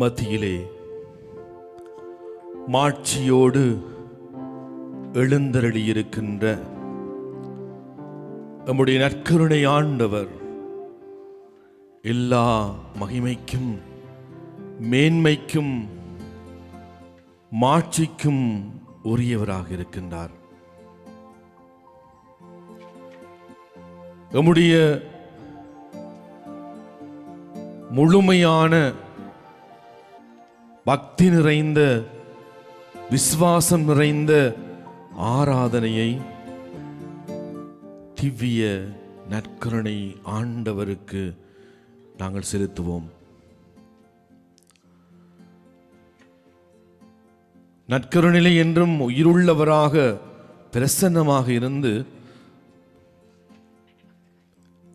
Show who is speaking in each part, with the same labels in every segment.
Speaker 1: மத்தியிலே மாட்சியோடு எழுந்தருளியிருக்கின்ற நம்முடைய நற்கருணை ஆண்டவர் எல்லா மகிமைக்கும் மேன்மைக்கும் மாட்சிக்கும் உரியவராக இருக்கின்றார். நம்முடைய முழுமையான பக்தி நிறைந்த விசுவாசம் நிறைந்த ஆராதனையை திவ்ய நற்கருணை ஆண்டவருக்கு நாங்கள் செலுத்துவோம். நற்கருணை என்றும் உயிருள்ளவராக பிரசன்னமாக இருந்து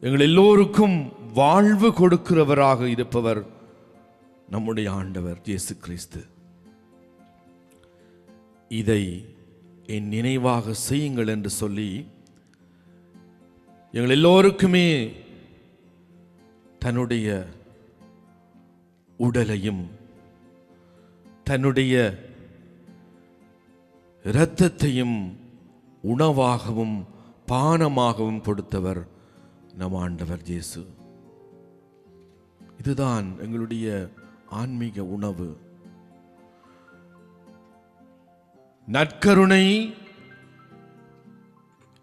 Speaker 1: எங்கள் எல்லோருக்கும் வாழ்வு கொடுக்கிறவராக இருப்பவர் நம்முடைய ஆண்டவர் இயேசு கிறிஸ்து. இதை என் நினைவாக செய்யுங்கள் என்று சொல்லி எங்கள் எல்லோருக்குமே தன்னுடைய உடலையும் தன்னுடைய இரத்தத்தையும் உணவாகவும் பானமாகவும் கொடுத்தவர் நம் ஆண்டவர் இயேசு. இதுதான் எங்களுடைய ஆன்மீக உணவு. நற்கருணை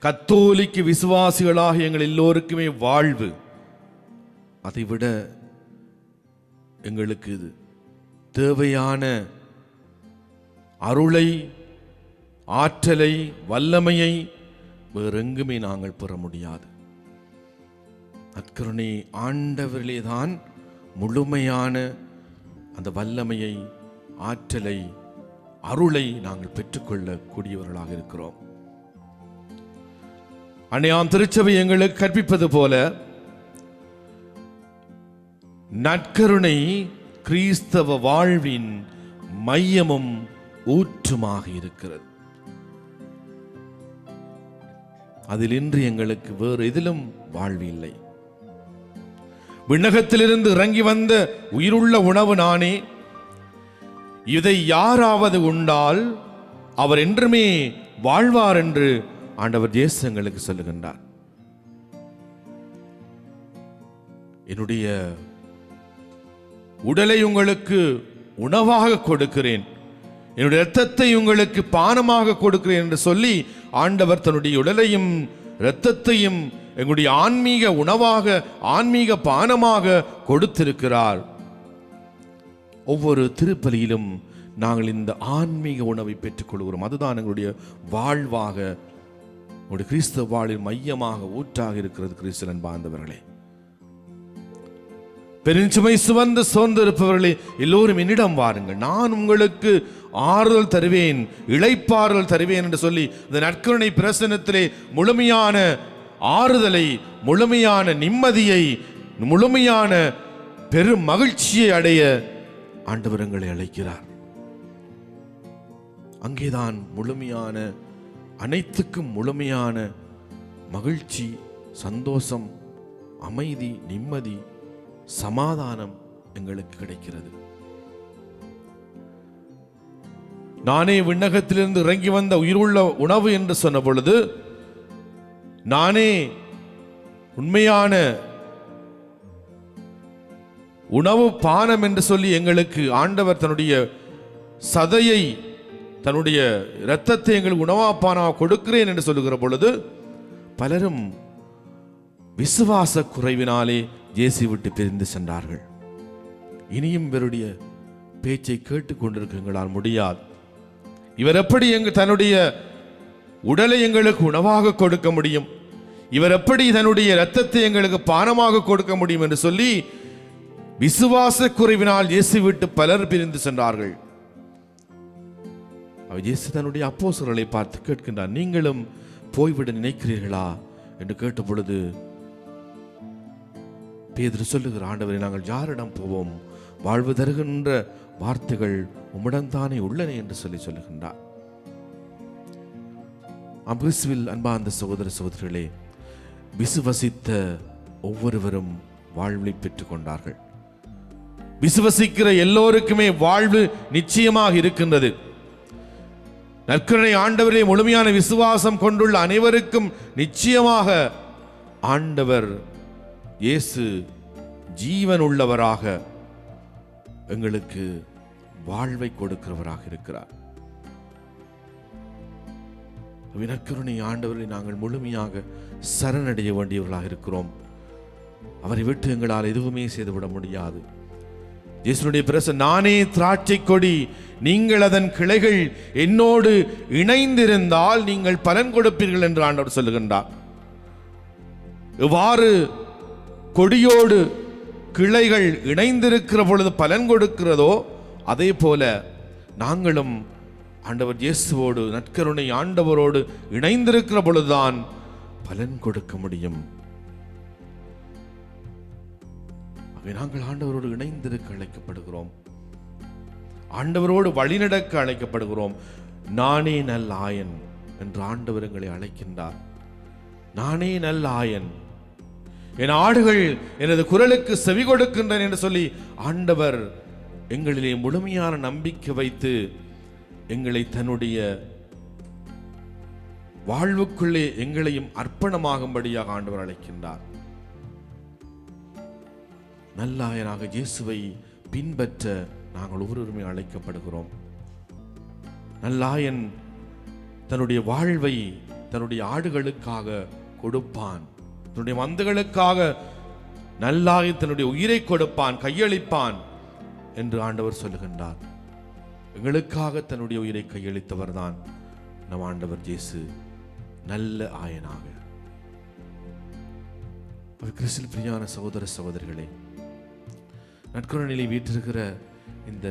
Speaker 1: கத்தோலிக்க விசுவாசிகளாக எங்கள் எல்லோருக்குமே வாழ்வு. அதைவிட எங்களுக்கு தேவையான அருளை, ஆற்றலை, வல்லமையை வேறெங்குமே நாங்கள் பெற முடியாது. நற்கருணை ஆண்டவரிலே தான் முழுமையான அந்த வல்லமையை, ஆற்றலை, அருளை நாங்கள் பெற்றுக்கொள்ளக்கூடியவர்களாக இருக்கிறோம். அன்னையாம் திருச்சபை எங்களுக்கு கற்பிப்பது போல நற்கருணை கிறிஸ்தவ வாழ்வின் மையமும் ஊற்றுமாக இருக்கிறது. அதில் இன்று எங்களுக்கு வேறு எதிலும் வாழ்வு இல்லை. விண்ணகத்திலிருந்து இறங்கி வந்த உயிருள்ள உணவு நானே. இதை யாராவது உண்டால் அவர் என்றுமே வாழ்வார் என்று ஆண்டவர் இயேசு எங்களுக்கு சொல்லுகின்றார். என்னுடைய உடலை உங்களுக்கு உணவாக கொடுக்கிறேன், என்னுடைய இரத்தத்தை உங்களுக்கு பானமாக கொடுக்கிறேன் என்று சொல்லி ஆண்டவர் தன்னுடைய உடலையும் இரத்தத்தையும் எங்களுடைய ஆன்மீக உணவாக, ஆன்மீக பானமாக கொடுத்திருக்கிறார். ஒவ்வொரு திருப்பலியிலும் நாங்கள் இந்த ஆன்மீக உணவை பெற்றுக் கொள்கிறோம். அதுதான் எங்களுடைய வாழ்வாக, உங்களுடைய கிறிஸ்தவ வாழ்வின் மையமாக, ஊற்றாக இருக்கிறது. கிறிஸ்தவன் பாந்தவர்களே, பெருஞ்சுமை சுமந்து சோர்ந்திருப்பவர்களே, எல்லோரும் என்னிடம் வாருங்கள், நான் உங்களுக்கு ஆறுதல் தருவேன், இளைப்பாறுதல் தருவேன் என்று சொல்லி இந்த நற்கருணை பிரசன்னத்திலே முழுமையான ஆறுதலை, முழுமையான நிம்மதியை, முழுமையான பெரும் மகிழ்ச்சியை அடைய ஆண்டவர் எங்களை அழைக்கிறார். அங்கேதான் முழுமையான, அனைத்துக்கும் முழுமையான மகிழ்ச்சி, சந்தோஷம், அமைதி, நிம்மதி, சமாதானம் எங்களுக்கு கிடைக்கிறது. நானே விண்ணகத்திலிருந்து இறங்கி வந்த உயிருள்ள உணவு என்று சொன்ன பொழுது, நானே உண்மையான உணவு பானம் என்று சொல்லி எங்களுக்கு ஆண்டவர் தன்னுடைய சதையை, தன்னுடைய இரத்தத்தை எங்களுக்கு உணவா பானமாக கொடுக்கிறேன் என்று சொல்லுகிற பொழுது பலரும் விசுவாச குறைவினாலே இயேசு விட்டு பிரிந்து சென்றார்கள். இனியும் இவருடைய பேச்சை கேட்டுக் கொண்டிருக்கங்களால் முடியாது. இவர் எப்படி தன்னுடைய உடலை எங்களுக்கு உணவாக கொடுக்க முடியும், இவர் எப்படி தன்னுடைய இரத்தத்தை எங்களுக்கு பானமாக கொடுக்க முடியும் என்று சொல்லி விசுவாச குறைவினால் இயேசு விட்டு பலர் பிரிந்து சென்றார்கள். அவர் இயேசு தன்னுடைய அப்போஸ்தலர்களை பார்த்து கேட்கின்றார், நீங்களும் போய்விட நினைக்கிறீர்களா என்று கேட்ட பொழுது பேதுரு சொல்லுகிற, ஆண்டவரை நாங்கள் யாரிடம் போவோம், வாழ்வு தருகின்ற வார்த்தைகள் உம்மிடம்தானே உள்ளன என்று சொல்லுகின்றார். கிறிஸ்துவில் அன்பார்ந்த சகோதர சகோதரிகளே, விசுவசித்த ஒவ்வொருவரும் வாழ்வை பெற்றுக் கொண்டார்கள். விசுவசிக்கிற எல்லோருக்குமே வாழ்வு நிச்சயமாக இருக்கின்றது. நற்கருணை ஆண்டவரே முழுமையான விசுவாசம் கொண்டுள்ள அனைவருக்கும் நிச்சயமாக ஆண்டவர் இயேசு ஜீவன் உள்ளவராக எங்களுக்கு வாழ்வை கொடுக்கிறவராக இருக்கிறார். நற்கருணை ஆண்டவரை நாங்கள் முழுமையாக சரணடைய வேண்டியவர்களாக இருக்கிறோம். அவரை விட்டு எங்களால் எதுவுமே செய்துவிட முடியாது. இயேசுனுடைய பிரசன்னம், நானே திராட்சை கொடி, நீங்கள் அதன் கிளைகள், என்னோடு இணைந்திருந்தால் நீங்கள் பலன் கொடுப்பீர்கள் என்று ஆண்டவர் சொல்லுகின்றார். எவ்வாறு கொடியோடு கிளைகள் இணைந்திருக்கிற பொழுது பலன் கொடுக்கிறதோ அதே போல நாங்களும் ஆண்டவர் இயேசுவோடு, நற்கருணை ஆண்டவரோடு இணைந்திருக்கிற பொழுதுதான் பலன் கொடுக்க முடியும். நாங்கள் ஆண்டவரோடு இணைந்திருக்க அழைக்கப்படுகிறோம். ஆண்டவரோடு வழிநடக்க அழைக்கப்படுகிறோம். நானே நல்ல ஆயன் என்று ஆண்டவர் எங்களை அழைக்கின்றார். நானே நல்ல ஆயன், என் ஆடுகள் எனது குரலுக்கு செவி கொடுக்கின்றன என்று சொல்லி ஆண்டவர் எங்களிலே முழுமையான நம்பிக்கை வைத்து எங்களை தன்னுடைய வாழ்வுக்குள்ளே எங்களையும் அர்ப்பணமாகும்படியாக ஆண்டவர் அழைக்கின்றார். நல்லாயனாக இயேசுவை பின்பற்ற நாங்கள் ஒவ்வொருவருமே அழைக்கப்படுகிறோம். நல்லாயன் தன்னுடைய வாழ்வை தன்னுடைய ஆடுகளுக்காக கொடுப்பான். தன்னுடைய மந்தைகளுக்காக நல்லாயன் தன்னுடைய உயிரை கொடுப்பான், கையளிப்பான் என்று ஆண்டவர் சொல்லுகின்றார். எங்களுக்காக தன்னுடைய உயிரை கையளித்தவர் தான் நம் ஆண்டவர் இயேசு, நல்ல ஆயனாக. கிறிஸ்துவில் பிரியமான சகோதர சகோதரிகளே, நற்கருணையிலே வீற்றிருக்கிற இந்த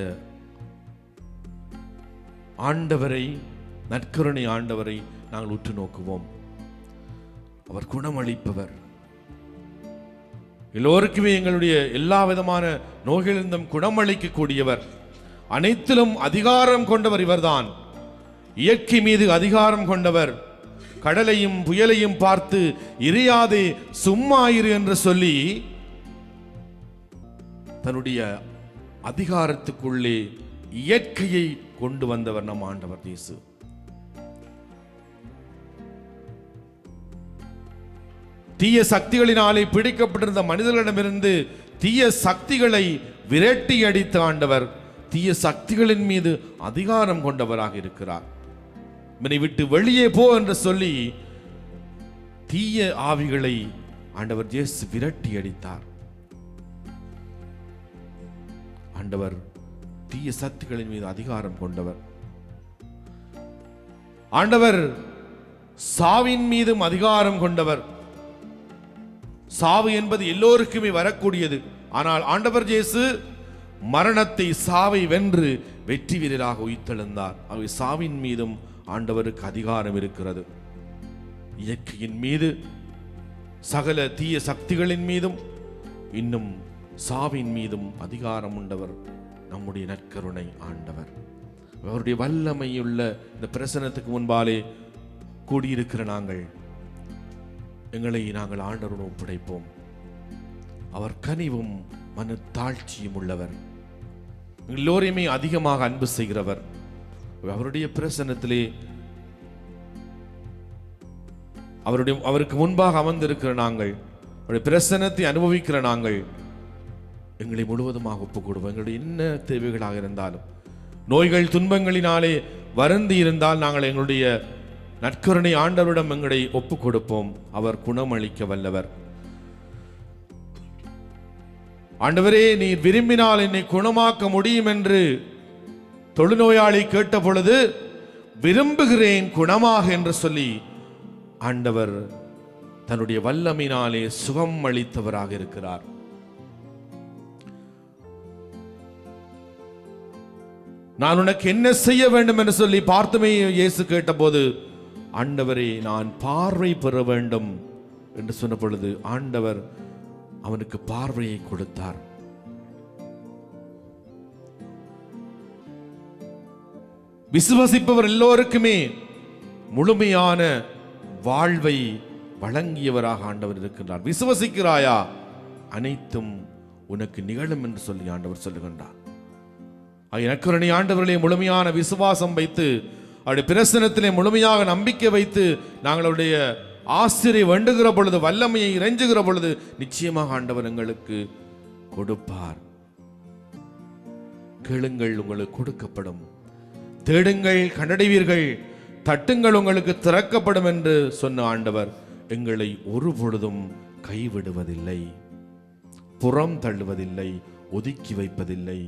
Speaker 1: ஆண்டவரை, நற்கருணை ஆண்டவரை நாங்கள் உற்று நோக்குவோம். அவர் குணமளிப்பவர். எல்லோருக்குமே எங்களுடைய எல்லா விதமான நோய்களிலிருந்தும் குணமளிக்கக்கூடியவர். அனைத்திலும் அதிகாரம் கொண்டவர் இவர்தான். இயற்கை மீது அதிகாரம் கொண்டவர். கடலையும் புயலையும் பார்த்து இறையாதே சும்மா இரு என்று சொல்லி தன்னுடைய அதிகாரத்துக்குள்ளே இயற்கையை கொண்டு வந்தவர் நம் ஆண்டவர் இயேசு. தீய சக்திகளினாலே பிடிக்கப்பட்டிருந்த மனிதர்களிடமிருந்து தீய சக்திகளை விரட்டி அடித்த ஆண்டவர் தீய சக்திகளின் மீது அதிகாரம் கொண்டவராக இருக்கிறார். என்னை விட்டு வெளியே போ என்று சொல்லி தீய ஆவிகளை ஆண்டவர் இயேசு விரட்டி அடித்தார். ஆண்டவர் தீய சக்திகளின் மீது அதிகாரம் கொண்டவர். ஆண்டவர் சாவின் மீதும் அதிகாரம் கொண்டவர். சாவு என்பது எல்லோருக்குமே வரக்கூடியது. ஆனால் ஆண்டவர் இயேசு மரணத்தை, சாவை வென்று வெற்றி வீரராக உயிர்த்தெழுந்தார். அவை சாவின் மீதும் ஆண்டவருக்கு அதிகாரம் இருக்கிறது. இயற்கையின் மீது, சகல தீய சக்திகளின் மீதும், இன்னும் சாவின் மீதும் அதிகாரம் உண்டவர் நம்முடைய நற்கருணை ஆண்டவர். அவருடைய வல்லமையுள்ள இந்த பிரசனத்துக்கு முன்பாலே கூடியிருக்கிற நாங்கள் எங்களை நாங்கள் ஆண்டவரோடு ஒப்படைப்போம். அவர் கனிவும் மன தாழ்ச்சியும் உள்ளவர். எல்லோரையுமே அதிகமாக அன்பு செய்கிறவர். அவருடைய பிரசன்னத்திலே அவருக்கு முன்பாக அமர்ந்திருக்கிற நாங்கள், அவருடைய பிரசன்னத்தை அனுபவிக்கிற நாங்கள் எங்களை முழுவதுமாக ஒப்புக் கொடுப்போம். எங்களுடைய என்ன தேவைகளாக இருந்தாலும், நோய்கள் துன்பங்களினாலே வருந்தி இருந்தால் நாங்கள் எங்களுடைய நற்கருணை ஆண்டவரிடம் எங்களை ஒப்புக் கொடுப்போம். அவர் குணமளிக்க வல்லவர். ஆண்டவரே, நீர் விரும்பினால் என்னை குணமாக்க முடியும் என்று தொழுநோயாளி கேட்ட பொழுது விரும்புகிறேன் குணமாக என்று சொல்லி ஆண்டவர் தன்னுடைய வல்லமையினாலே சுகம் அளித்தவராக இருக்கிறார். நான் உனக்கு என்ன செய்ய வேண்டும் என்று சொல்லி பார்த்துமே இயேசு கேட்டபோது, ஆண்டவரே நான் பார்வை பெற வேண்டும் என்று சொன்ன பொழுது ஆண்டவர் அவனுக்கு பார்வையை கொடுத்தார். விசுவசிப்பவர் எல்லோருக்குமே முழுமையான வாழ்வை வழங்கியவராக ஆண்டவர் இருக்கின்றார். விசுவசிக்கிறாயா? அனைத்தும் உனக்கு நிகழும் என்று சொல்லி ஆண்டவர் சொல்லுகின்றார். நற்கருணை ஆண்டவர்களே, முழுமையான விசுவாசம் வைத்து அவருடைய பிரசனத்திலே முழுமையாக நம்பிக்கை வைத்து நாங்கள் அவருடைய ஆசிரியை வேண்டுகிற பொழுது, வல்லமையை இறைஞ்சுகிற பொழுது நிச்சயமாக ஆண்டவர் எங்களுக்கு கொடுப்பார். கேளுங்கள் உங்களுக்கு கொடுக்கப்படும், தேடுங்கள் கண்டடைவீர்கள், தட்டுங்கள் உங்களுக்கு திறக்கப்படும் என்று சொன்ன ஆண்டவர் எங்களை ஒரு பொழுதும் கைவிடுவதில்லை, புறம் தள்ளுவதில்லை, ஒதுக்கி வைப்பதில்லை.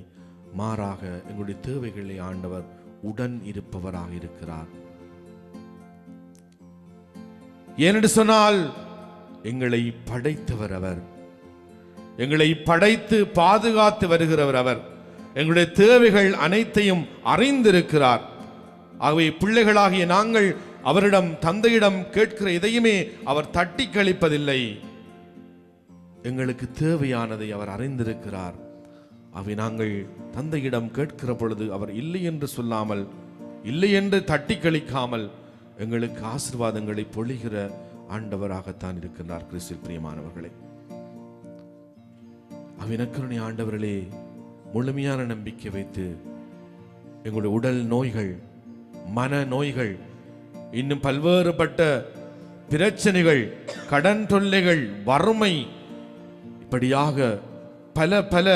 Speaker 1: மாறாக எங்களுடைய தேவைகளை ஆண்டவர் உடன் இருப்பவராக இருக்கிறார். ஏனென்று சொன்னால் எங்களை படைத்தவர் அவர், எங்களை படைத்து பாதுகாத்து வருகிறவர் அவர், எங்களுடைய தேவைகள் அனைத்தையும் அறிந்திருக்கிறார். ஆகவே பிள்ளைகளாகிய நாங்கள் அவரிடம் தந்தையிடம் கேட்கிற எதையுமே அவர் தட்டி கழிப்பதில்லை. எங்களுக்கு தேவையானதை அவர் அறிந்திருக்கிறார். அவை நாங்கள் தந்தையிடம் கேட்கிற பொழுது அவர் இல்லை என்று சொல்லாமல், இல்லை என்று தட்டி கழிக்காமல் எங்களுக்கு ஆசீர்வாதங்களை பொழிகிற ஆண்டவராகத்தான் இருக்கிறார். கிறிஸ்துவில் பிரியமானவர்களே, அவினக்கருணை ஆண்டவர்களே, முழுமையான நம்பிக்கை வைத்து எங்களுடைய உடல் நோய்கள், மன நோய்கள், இன்னும் பல்வேறுபட்ட பிரச்சனைகள், கடன் தொல்லைகள், வறுமை, இப்படியாக பல பல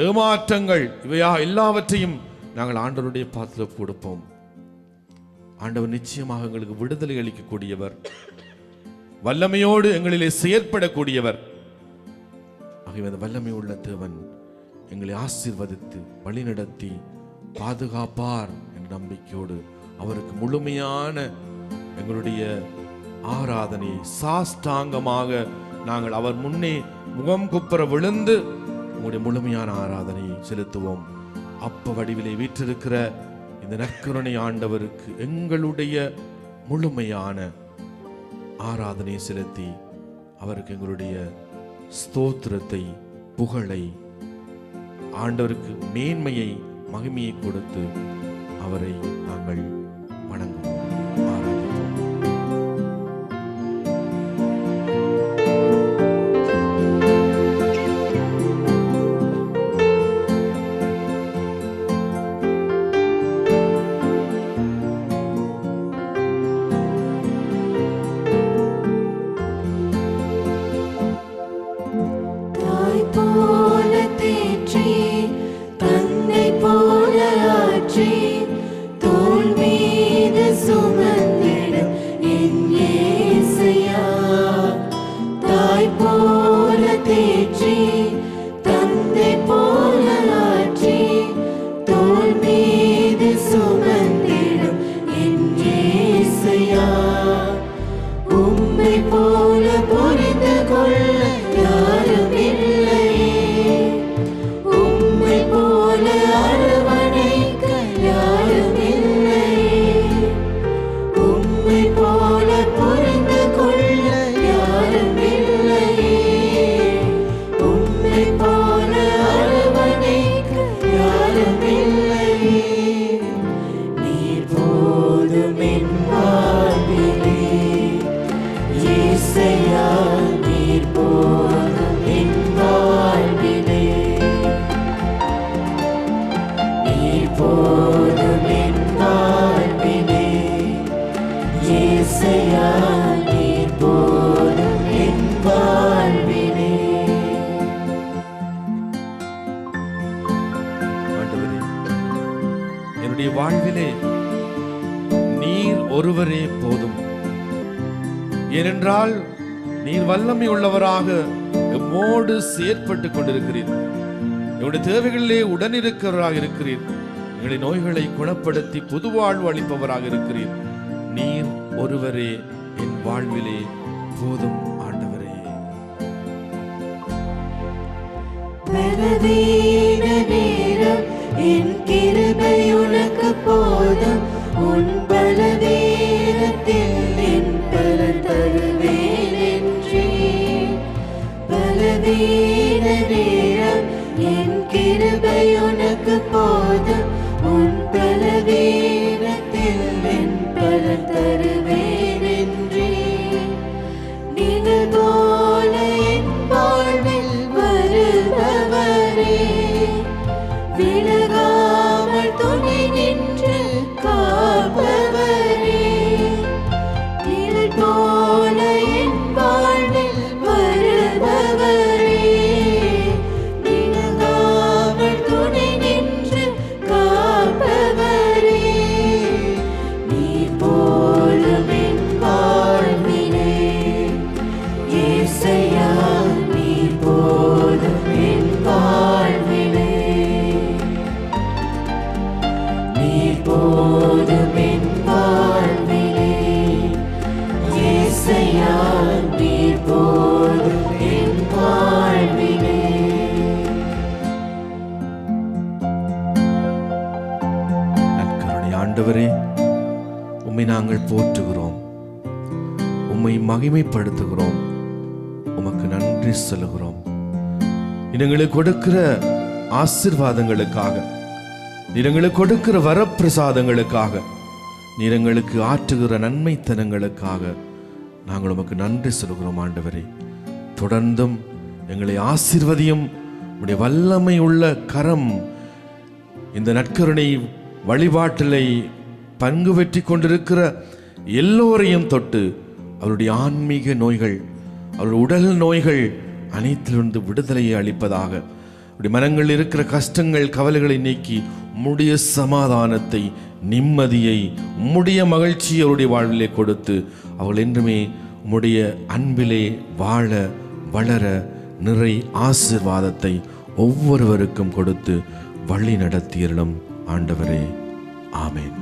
Speaker 1: ஏமாற்றங்கள், இவையாக எல்லாவற்றையும் நாங்கள் ஆண்டவருடைய பாத்திரத்தில் கொடுப்போம். ஆண்டவர் நிச்சயமாக எங்களுக்கு விடுதலை அளிக்கக்கூடியவர், வல்லமையோடு எங்களிலே செயற்படக்கூடியவர். ஆகிய அந்த வல்லமை உள்ள தேவன் எங்களை ஆசீர்வதித்து வழிநடத்தி பாதுகாப்பார் என்ற நம்பிக்கையோடு அவருக்கு முழுமையான எங்களுடைய ஆராதனை சாஷ்டாங்கமாக நாங்கள் அவர் முன்னே முகம் குப்புற விழுந்து உங்களுடைய முழுமையான ஆராதனையை செலுத்துவோம். அப்ப வடிவிலே வீற்றிருக்கிற இந்த நற்கருணை ஆண்டவருக்கு எங்களுடைய முழுமையான ஆராதனை செலுத்தி அவருக்கு எங்களுடைய ஸ்தோத்திரத்தை, புகழை, ஆண்டவருக்கு மேன்மையை, மகிமையை கொடுத்து அவரை நாங்கள் வணங்குவோம், ஆராதிப்போம். என்னுடைய வாழ்விலே நீர் ஒருவரே போதும். ஏனென்றால் நீர் வல்லமை உள்ளவராக எம்மோடு செயற்பட்டுக் கொண்டிருக்கிறீர். என்னுடைய தேவைகளிலே உடனிருக்கிறவராக இருக்கிறீர். எங்களுடைய நோய்களை குணப்படுத்தி புது வாழ்வு அளிப்பவராக இருக்கிறீர். நீர் ஒருவரே என் வாழ்விலே போதும் ஆண்டவரே.
Speaker 2: பலவீன நேரம் என் கிருபை உனக்கு போதும். உன் பலவீனத்தில் என் பலன் தருவேன் என்றே. பலவீன நேரம் என் கிருபை உனக்கு போதும். உன் பலவீனத்தில் என் பலன் தருவேன் என்றே. நிழல் போல என் வாழ்வில் வருவார்.
Speaker 1: நாங்கள் போற்றுகிறோம், உம்மை மகிமைப்படுத்துகிறோம், உமக்கு நன்றி சொல்லுகிறோம். எங்களுக்கு கொடுக்கிற ஆசீர்வாதங்களுக்காக, நீர் எங்களுக்கு கொடுக்கிற வரப்பிரசாதங்களுக்காக, நீர் எங்களுக்கு ஆற்றுகிற நன்மைத்தனங்களுக்காக நாங்கள் உமக்கு நன்றி சொல்கிறோம். ஆண்டவரே, தொடர்ந்தும் எங்களை ஆசீர்வதியும். உடைய வல்லமை உள்ள கரம் இந்த நற்கருணை வழிபாட்டிலை பங்கு பெற்றி கொண்டிருக்கிற எல்லோரையும் தொட்டு அவருடைய ஆன்மீக நோய்கள், அவருடைய உடல் நோய்கள் அனைத்திலிருந்து விடுதலையை அளிப்பதாக, அவருடைய மனங்களில் இருக்கிற கஷ்டங்கள் கவலைகளை நீக்கி உம்முடைய சமாதானத்தை, நிம்மதியை, உம்முடைய மகிழ்ச்சியை அவருடைய வாழ்விலே கொடுத்து அவர்கள் என்றுமே உம்முடைய அன்பிலே வாழ வளர நிறை ஆசீர்வாதத்தை ஒவ்வொருவருக்கும் கொடுத்து வழி நடத்தியருளும் ஆண்டவரே. ஆமென்.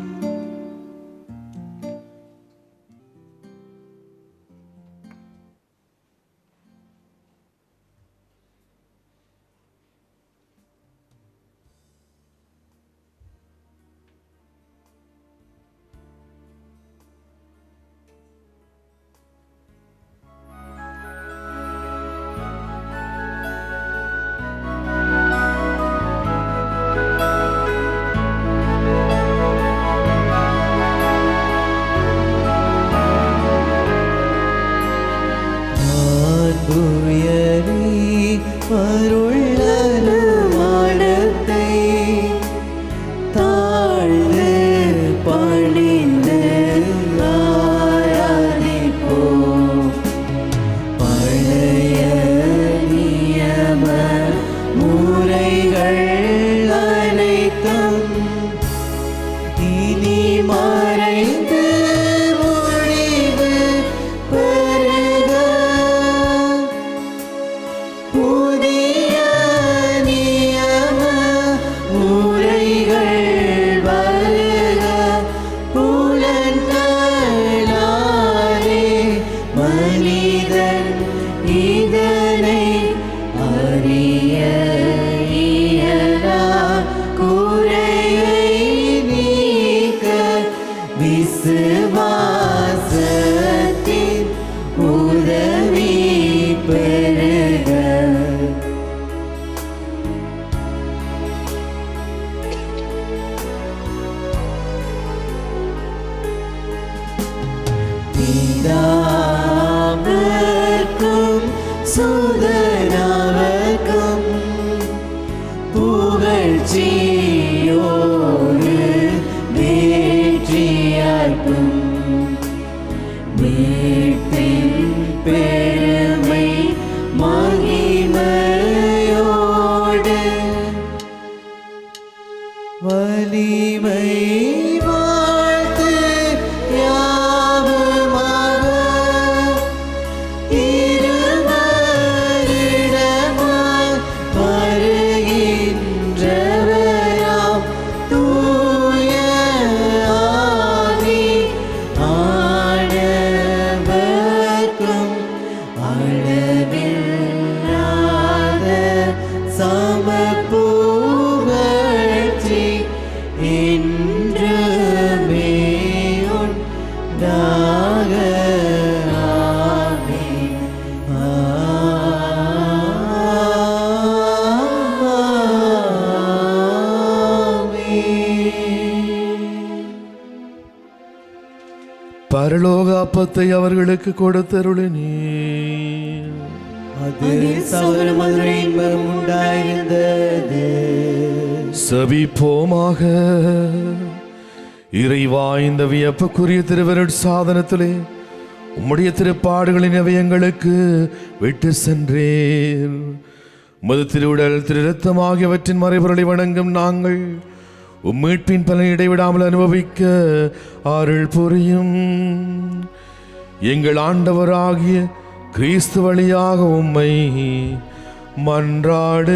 Speaker 1: பரலோக அப்பத்தை அவர்களுக்கு கொடுத்தருளினீ,
Speaker 2: உண்டாயிருந்தது.
Speaker 1: சபிப்போமாக. இறைவா, இந்த வியப்புக்குரிய திருவருட் சாதனத்திலே உம்முடைய திருப்பாடுகளின் அவயங்களுக்கு விட்டு சென்றேன். உமது திருவுடல் திரு இரத்தம் ஆகியவற்றின் மறைபொருளை வணங்கும் நாங்கள் மீட்பின் பலனை இடைவிடாமல் அனுபவிக்க அருள் புரியும். எங்கள் ஆண்டவராகிய கிறிஸ்து வழியாக உம்மை மன்றாடுகின்றோம்.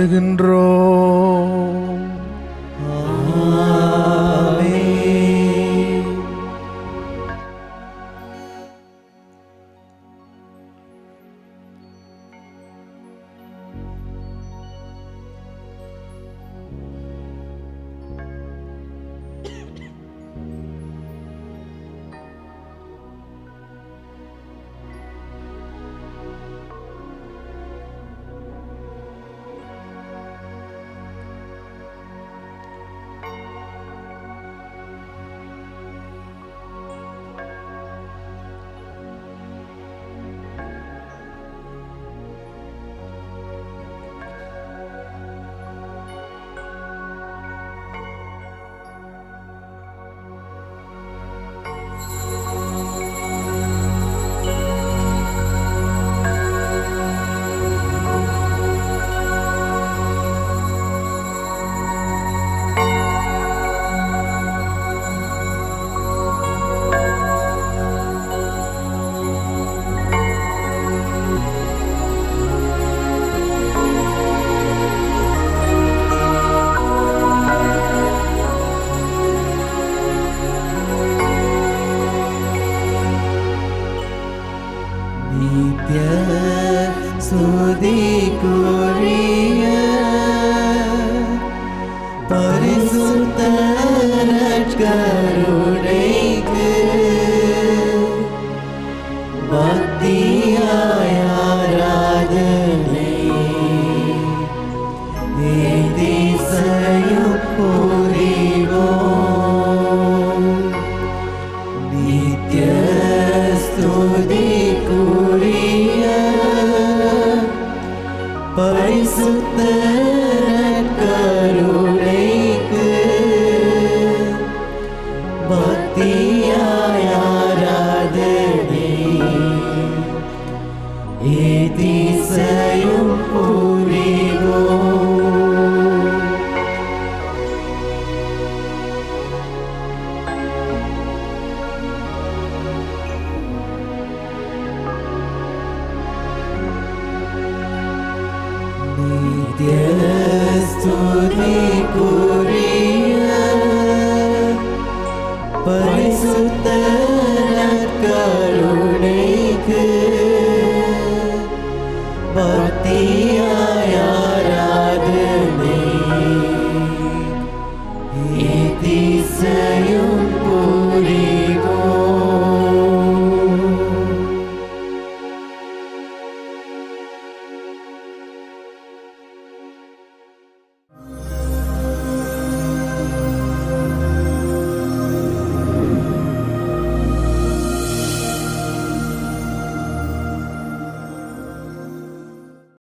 Speaker 2: ஸ்துதிக்குரிய பரிசுத்த நற்கருணைக்கு பக்தியாய் ஆராதனை ஏதிசையும் புரிவோம். நித்ய ஸ்துதிக்குரிய பரிசுத்த நற்கருணைக்கு பக்தியாய் ஆராதனை ஏதிசையும் புரிவோம். நித்ய ஸ்துதிக்குரிய பரிசுத்த